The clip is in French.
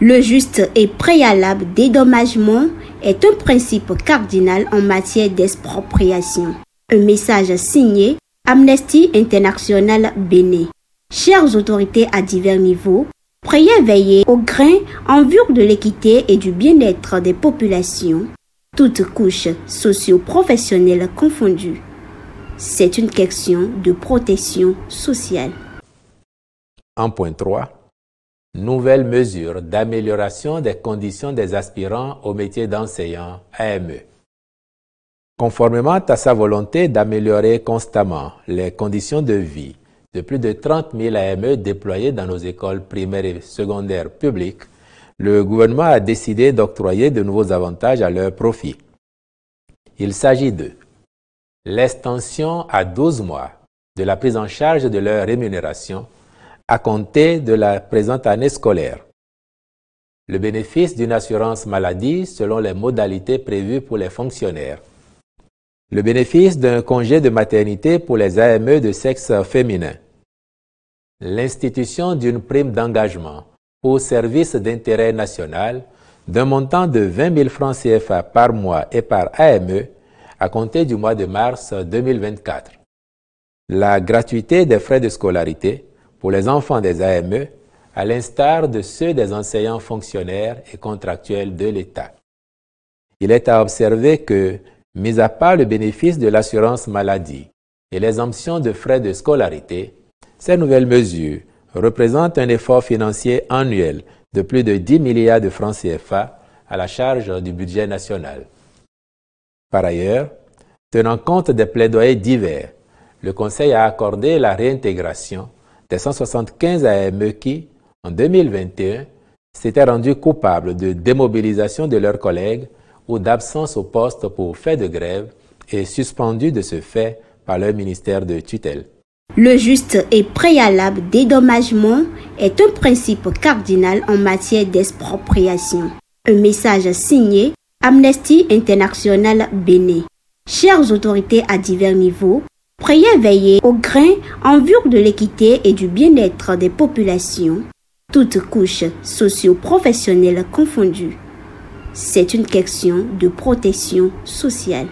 Le juste et préalable dédommagement est un principe cardinal en matière d'expropriation. Un message signé Amnesty International Bénin. Chères autorités à divers niveaux, priez veiller au grain en vue de l'équité et du bien-être des populations, toutes couches socio-professionnelles confondues. C'est une question de protection sociale. 1.3 Nouvelles mesures d'amélioration des conditions des aspirants au métier d'enseignant AME. Conformément à sa volonté d'améliorer constamment les conditions de vie de plus de 30 000 AME déployés dans nos écoles primaires et secondaires publiques, le gouvernement a décidé d'octroyer de nouveaux avantages à leur profit. Il s'agit de l'extension à 12 mois de la prise en charge de leur rémunération à compter de la présente année scolaire, le bénéfice d'une assurance maladie selon les modalités prévues pour les fonctionnaires, le bénéfice d'un congé de maternité pour les AME de sexe féminin, l'institution d'une prime d'engagement pour service d'intérêt national d'un montant de 20 000 francs CFA par mois et par AME à compter du mois de mars 2024, la gratuité des frais de scolarité pour les enfants des AME, à l'instar de ceux des enseignants fonctionnaires et contractuels de l'État. Il est à observer que, mis à part le bénéfice de l'assurance maladie et l'exemption de frais de scolarité, ces nouvelles mesures représentent un effort financier annuel de plus de 10 milliards de francs CFA à la charge du budget national. Par ailleurs, tenant compte des plaidoyers divers, le Conseil a accordé la réintégration des 175 AME qui, en 2021, s'étaient rendus coupables de démobilisation de leurs collègues ou d'absence au poste pour fait de grève et suspendus de ce fait par leur ministère de tutelle. Le juste et préalable dédommagement est un principe cardinal en matière d'expropriation. Un message signé Amnesty International Bénin. Chères autorités à divers niveaux, priez veiller au grain en vue de l'équité et du bien-être des populations, toutes couches socio-professionnelles confondues. C'est une question de protection sociale.